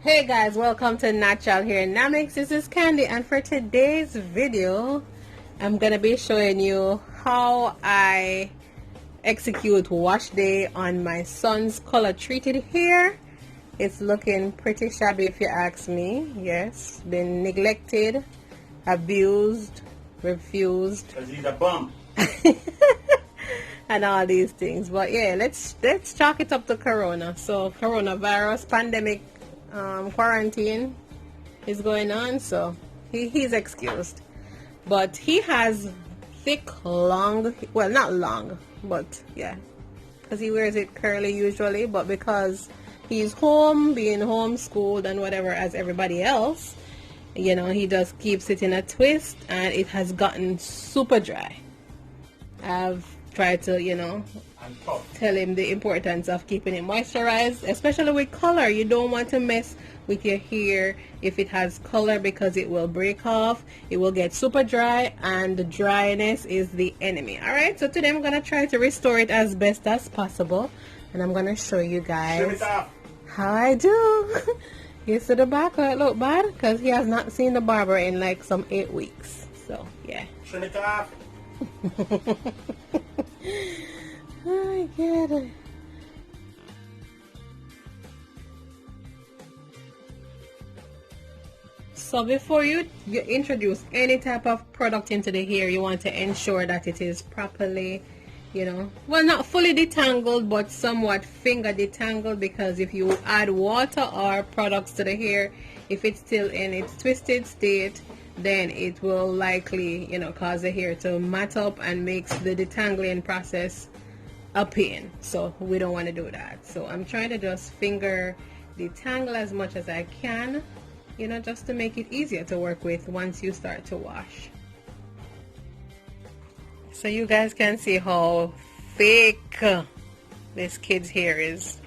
Hey guys, welcome to Natural Hair Dynamics. This is Candy, and for today's video I'm gonna be showing you how I execute wash day on my son's color treated hair. It's looking pretty shabby if you ask me. Yes, been neglected, abused, refused. Cause he's a bum. And all these things. But yeah, let's chalk it up to Corona. So coronavirus pandemic, quarantine is going on, so he's excused. But he has thick, long, well, not long, but yeah, because he wears it curly usually, but because he's home, being homeschooled and whatever as everybody else, you know, he just keeps it in a twist, and it has gotten super dry. I've tried to, you know, tell him the importance of keeping it moisturized, especially with color. You don't want to mess with your hair if it has color, because it will break off, it will get super dry, and the dryness is the enemy. All right, so today I'm gonna try to restore it as best as possible, and I'm gonna show you guys how I do. You see the back, it look bad because he has not seen the barber in like some 8 weeks. So yeah. Trim it off. I get it. So before you introduce any type of product into the hair, you want to ensure that it is properly, you know, well, not fully detangled, but somewhat finger detangled, because if you add water or products to the hair, if it's still in its twisted state, then it will likely, you know, cause the hair to mat up and makes the detangling process a pain. So we don't want to do that. So I'm trying to just finger detangle as much as I can, you know, just to make it easier to work with once you start to wash. So you guys can see how thick this kid's hair is,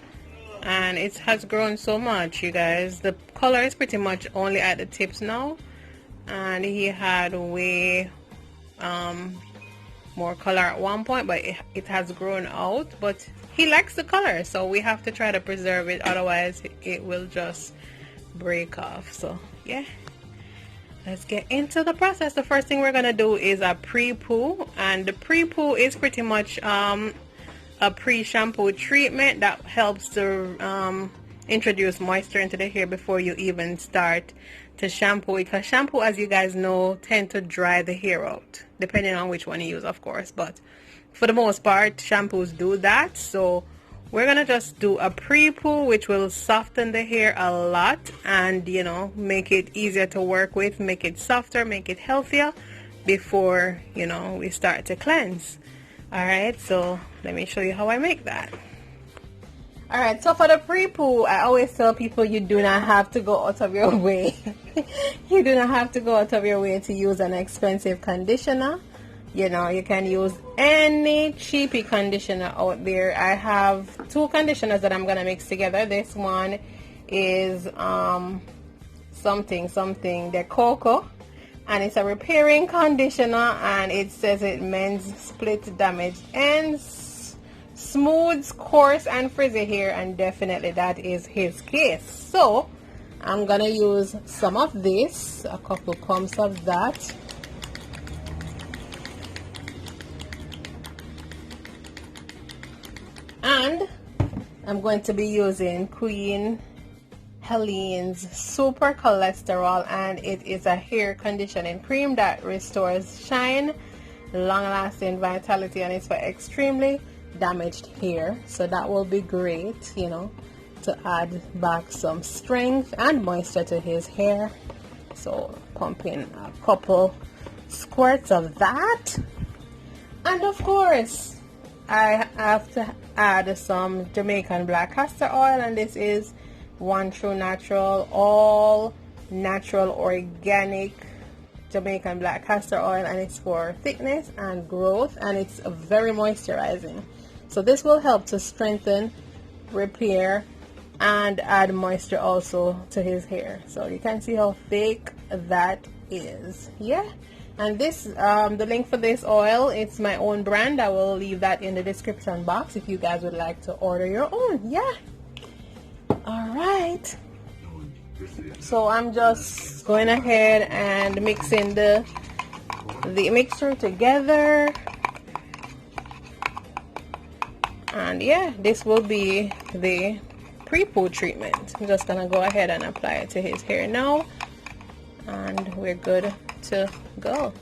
and it has grown so much, you guys. The color is pretty much only at the tips now, and he had way more color at one point, but it has grown out. But he likes the color, so we have to try to preserve it, otherwise it will just break off. So yeah, let's get into the process. The first thing we're gonna do is a pre-poo, and the pre-poo is pretty much a pre-shampoo treatment that helps to introduce moisture into the hair before you even start to shampoo, because shampoo, as you guys know, tend to dry the hair out, depending on which one you use, of course, but for the most part shampoos do that. So we're gonna just do a pre-poo, which will soften the hair a lot and, you know, make it easier to work with, make it softer, make it healthier before, you know, we start to cleanse. All right, so let me show you how I make that. All right, so for the pre-poo, I always tell people you do not have to go out of your way. You do not have to go out of your way to use an expensive conditioner. You know, you can use any cheapy conditioner out there. I have 2 conditioners that I'm gonna mix together. This one is something the cocoa, and it's a repairing conditioner, and it says it mends split damaged ends, smooths coarse and frizzy hair, and definitely that is his case. So I'm gonna use some of this, a couple pumps of that. And I'm going to be using Queen Helene's Super Cholesterol, and it is a hair conditioning cream that restores shine, long-lasting vitality, and it's for extremely damaged hair. So that will be great, you know, to add back some strength and moisture to his hair. So pump in a couple squirts of that, and of course I have to add some Jamaican black castor oil, and this is One True Natural, all natural organic Jamaican black castor oil, and it's for thickness and growth, and it's very moisturizing. So this will help to strengthen, repair, and add moisture also to his hair. So you can see how thick that is. Yeah, and this the link for this oil, it's my own brand. I will leave that in the description box if you guys would like to order your own. Yeah. All right. So I'm just going ahead and mixing the mixture together. And yeah, this will be the pre-poo treatment. I'm just gonna go ahead and apply it to his hair now, and we're good to go.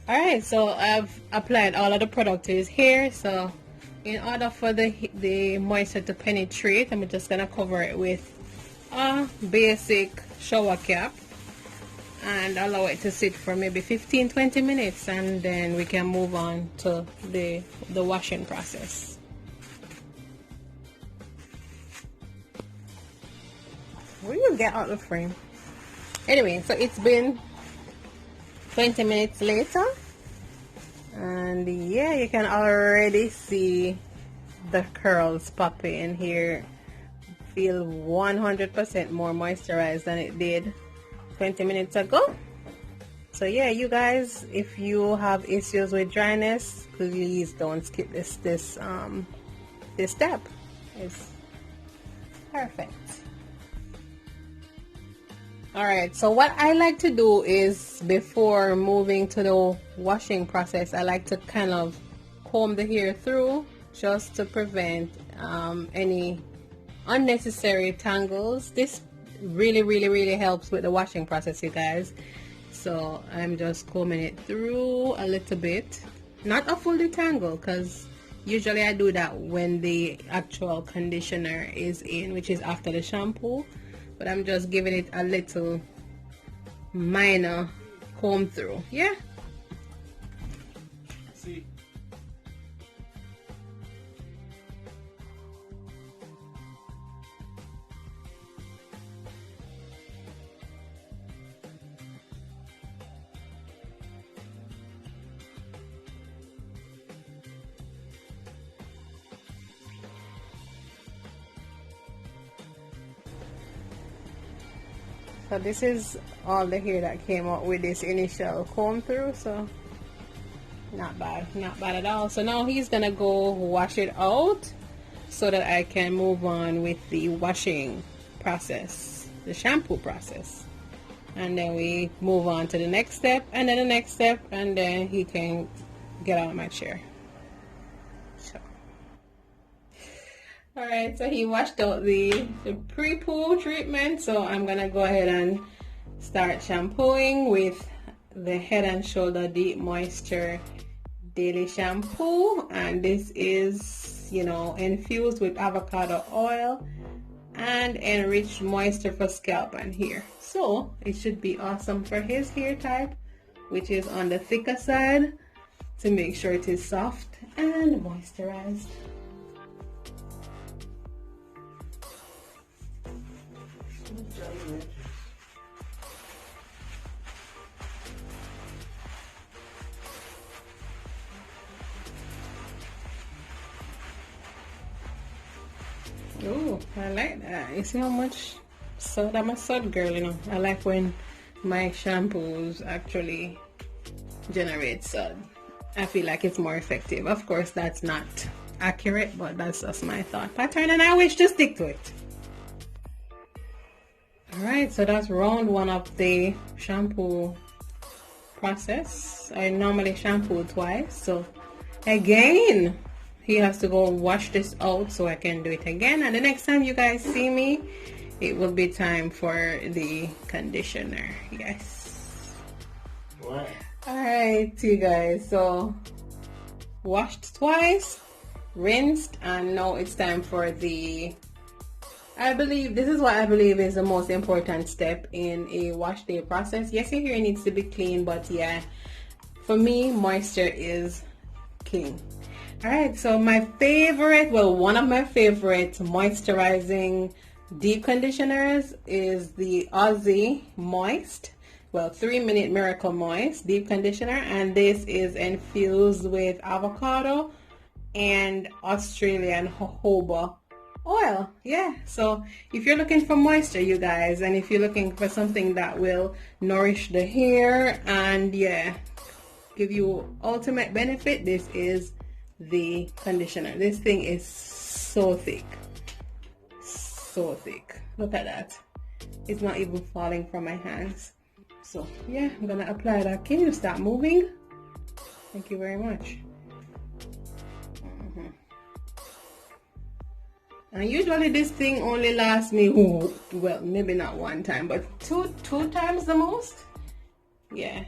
Alright, so I've applied all of the product to his hair. So in order for the moisture to penetrate, I'm just gonna cover it with a basic shower cap and allow it to sit for maybe 15-20 minutes, and then we can move on to the washing process. Where you get out of the frame? Anyway, so it's been 20 minutes later, and yeah, you can already see the curls popping here. Feel 100% more moisturized than it did 20 minutes ago. So yeah, you guys, if you have issues with dryness, please don't skip this step. It's perfect. Alright, so what I like to do is, before moving to the washing process, I like to kind of comb the hair through just to prevent any unnecessary tangles. This really helps with the washing process, you guys. So I'm just combing it through a little bit, not a full detangle, because usually I do that when the actual conditioner is in, which is after the shampoo. But I'm just giving it a little minor comb through. Yeah. See. So this is all the hair that came out with this initial comb through, so not bad at all. So now he's gonna go wash it out so that I can move on with the washing process, the shampoo process, and then we move on to the next step, and then the next step, and then he can get out of my chair. Alright, so he washed out the pre-poo treatment, so I'm gonna go ahead and start shampooing with the Head and Shoulder Deep Moisture Daily Shampoo. And this is, you know, infused with avocado oil and enriched moisture for scalp and hair. So it should be awesome for his hair type, which is on the thicker side, to make sure it is soft and moisturized. Oh, I like that. You see how much sud? I'm a sud girl, you know. I like when my shampoos actually generate sud. I feel like it's more effective. Of course, that's not accurate, but that's just my thought pattern, and I wish to stick to it. Alright, so that's round one of the shampoo process. I normally shampoo twice, so again he has to go wash this out so I can do it again. And the next time you guys see me it will be time for the conditioner. Yes. What? Alright, you guys, so washed twice, rinsed, and now it's time for the, I believe this is what I believe is the most important step in a wash day process. Yes, your hair needs to be clean, but yeah, for me, moisture is king. Alright, so my favorite, well, one of my favorite moisturizing deep conditioners is the Aussie Moist, well, 3-minute Miracle Moist deep conditioner, and this is infused with avocado and Australian jojoba oil. Yeah, so if you're looking for moisture, you guys, and if you're looking for something that will nourish the hair and yeah, give you ultimate benefit, this is the conditioner. This thing is so thick, so thick. Look at that, it's not even falling from my hands. So yeah, I'm gonna apply that. Can you stop moving? Thank you very much. And usually this thing only lasts me, well, maybe not one time, but two times the most. Yeah,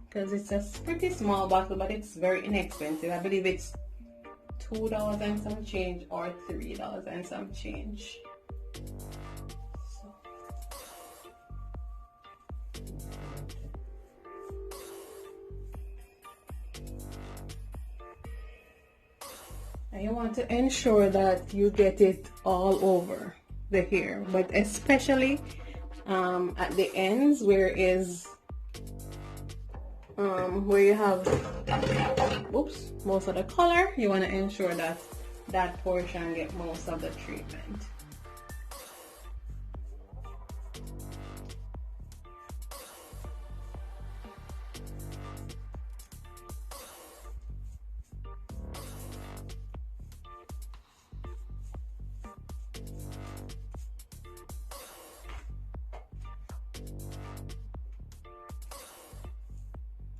because it's a pretty small bottle, but it's very inexpensive. I believe it's $2 and some change or $3 and some change. So. And you want to ensure that you get it all over the hair, but especially at the ends where you have most of the color. You want to ensure that that portion get most of the treatment.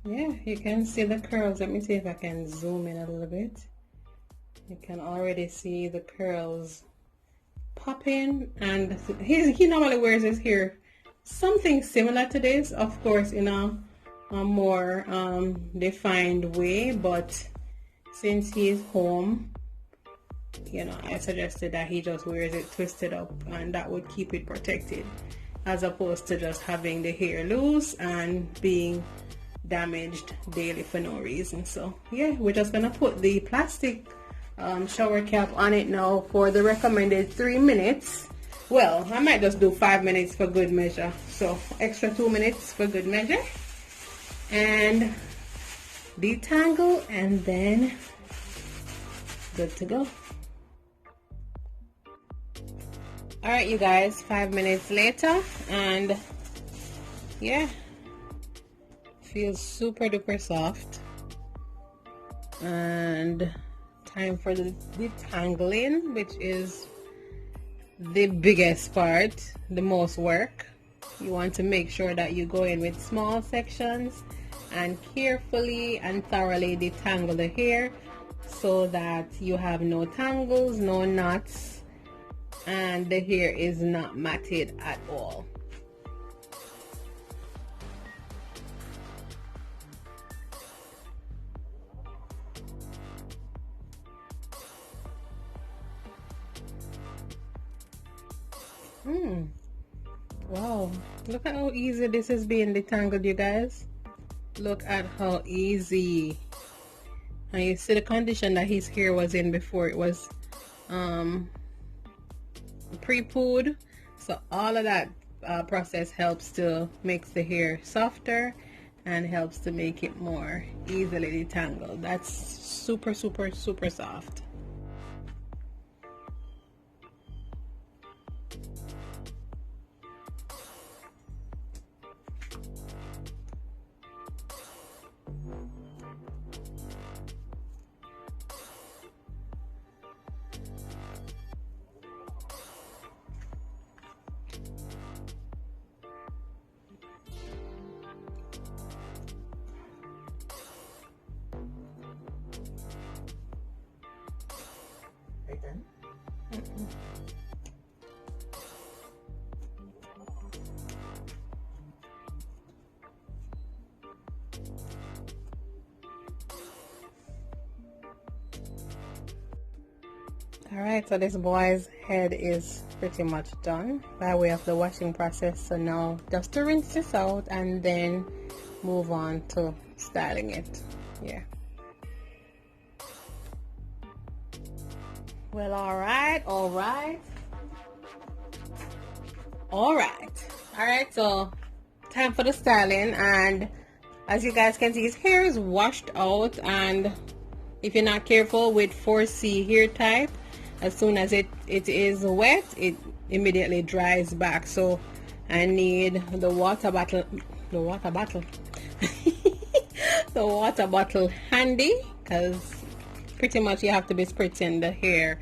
Yeah, you can see the curls. Let me see if I can zoom in a little bit. You can already see the curls popping, and he normally wears his hair something similar to this, of course in a more defined way, but since he's home, you know, I suggested that he just wears it twisted up, and that would keep it protected, as opposed to just having the hair loose and being damaged daily for no reason. So yeah, we're just gonna put the plastic shower cap on it now for the recommended 3 minutes. Well, I might just do 5 minutes for good measure, so extra 2 minutes for good measure, and detangle, and then good to go. All right, you guys, 5 minutes later, and yeah, feels super duper soft. And time for the detangling, which is the biggest part, the most work. You want to make sure that you go in with small sections and carefully and thoroughly detangle the hair so that you have no tangles, no knots, and the hair is not matted at all. Wow, look at how easy this is being detangled, you guys. Look at how easy. And you see the condition that his hair was in before it was pre-pooed. So all of that process helps to make the hair softer and helps to make it more easily detangled. That's super, super, super soft. Alright, so this boy's head is pretty much done by way of the washing process. So now just to rinse this out and then move on to styling it. Yeah. Well, alright. So time for the styling, and as you guys can see, his hair is washed out, and if you're not careful with 4C hair type, as soon as it is wet, it immediately dries back. So I need the water bottle the water bottle handy, because pretty much you have to be spritzing the hair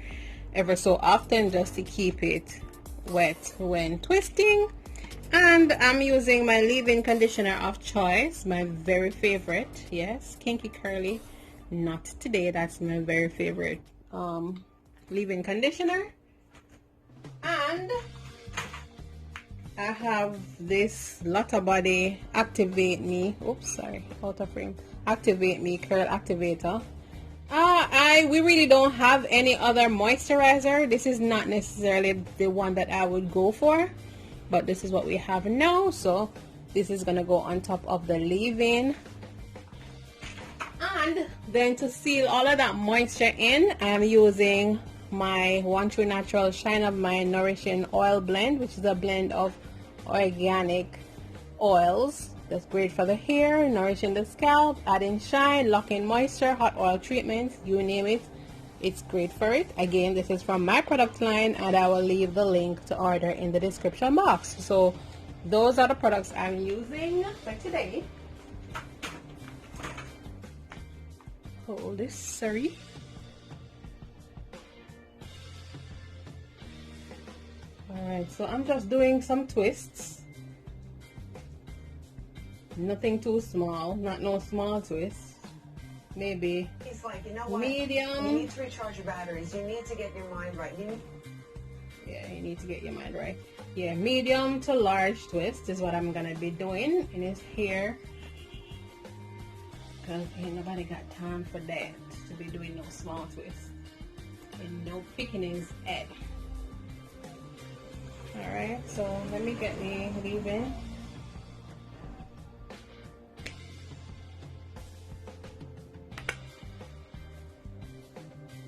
ever so often just to keep it wet when twisting. And I'm using my leave-in conditioner of choice, my very favorite. Yes, Kinky Curly. Not today. That's my very favorite leave-in conditioner. And I have this Lotta Body Activate Me. Oops, sorry, out of frame. Activate Me Curl Activator. We really don't have any other moisturizer. This is not necessarily the one that I would go for, but this is what we have now. So this is gonna go on top of the leave-in. And then to seal all of that moisture in, I'm using my One True Natural Shine of Mine Nourishing Oil Blend, which is a blend of organic oils. That's great for the hair, nourishing the scalp, adding shine, locking moisture, hot oil treatments, you name it, it's great for it. Again, this is from my product line, and I will leave the link to order in the description box. So those are the products I'm using for today. Hold this, sorry. Alright, so I'm just doing some twists. Nothing too small, not no small twist. Maybe he's like, you know what? Medium. You need to recharge your batteries. You need to get your mind right. Yeah, you need to get your mind right. Yeah, medium to large twist is what I'm gonna be doing in his hair. Because ain't nobody got time for that, to be doing no small twists. And no picking his head. Alright, so let me get me leave-in.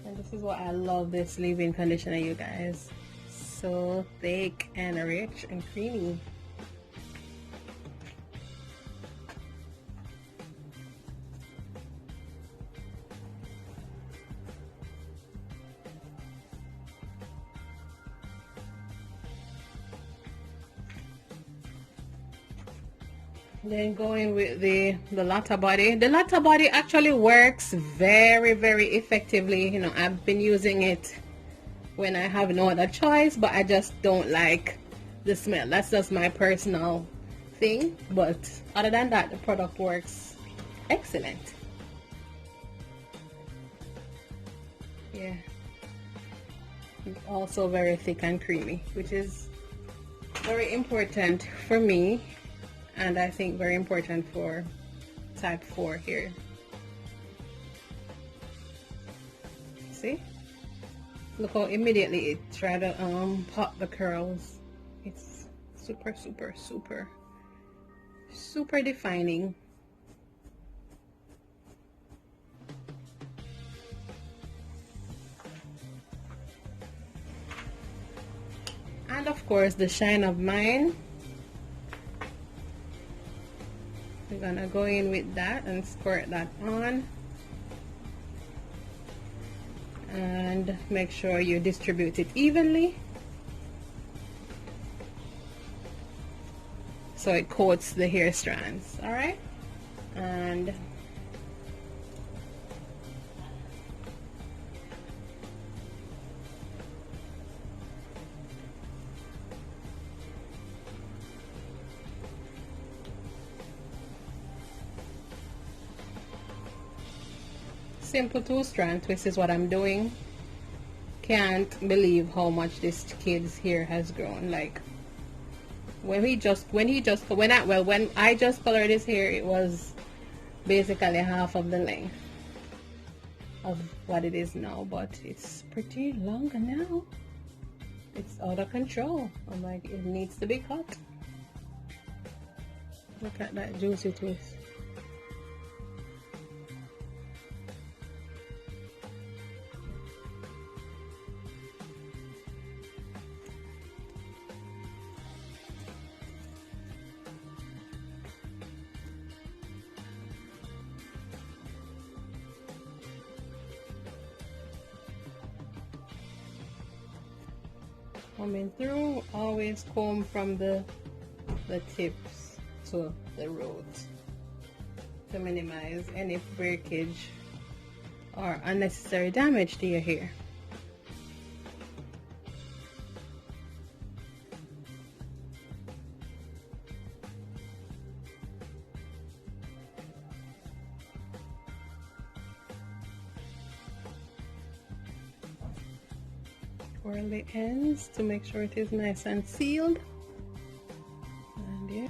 And this is what I love, this leave-in conditioner, you guys. So thick and rich and creamy. Then going with the Lotta Body. The Lotta Body actually works very, very effectively. You know, I've been using it when I have no other choice, but I just don't like the smell. That's just my personal thing. But other than that, the product works excellent. Yeah. It's also very thick and creamy, which is very important for me. And I think very important for type 4 here. See? Look how immediately it tried to pop the curls. It's super, super, super, super defining. And of course, the Shine of Mine. We're gonna go in with that and squirt that on, and make sure you distribute it evenly so it coats the hair strands. All right, and simple 2-strand twist is what I'm doing. Can't believe how much this kid's hair has grown. Like when I just colored his hair, it was basically half of the length. of what it is now, but it's pretty long now. It's out of control. I'm like, it needs to be cut. Look at that juicy twist. Coming through, always comb from the tips to the roots to minimize any breakage or unnecessary damage to your hair. Twirl the ends to make sure it is nice and sealed. And yeah.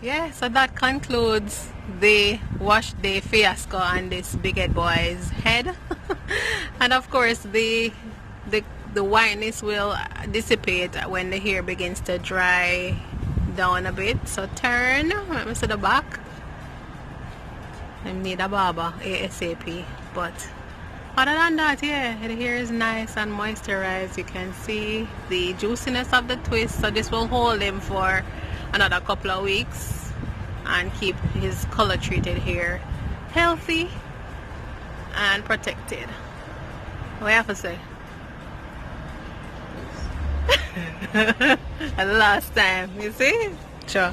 Yeah, so that concludes the wash day fiasco on this big head boy's head. And of course the whiteness will dissipate when the hair begins to dry down a bit. So turn, let me see the back. I need a barber ASAP, but other than that, yeah, the hair is nice and moisturized. You can see the juiciness of the twist, so this will hold him for another couple of weeks and keep his color treated hair healthy and protected. What you have to say? Last time, you see? Sure.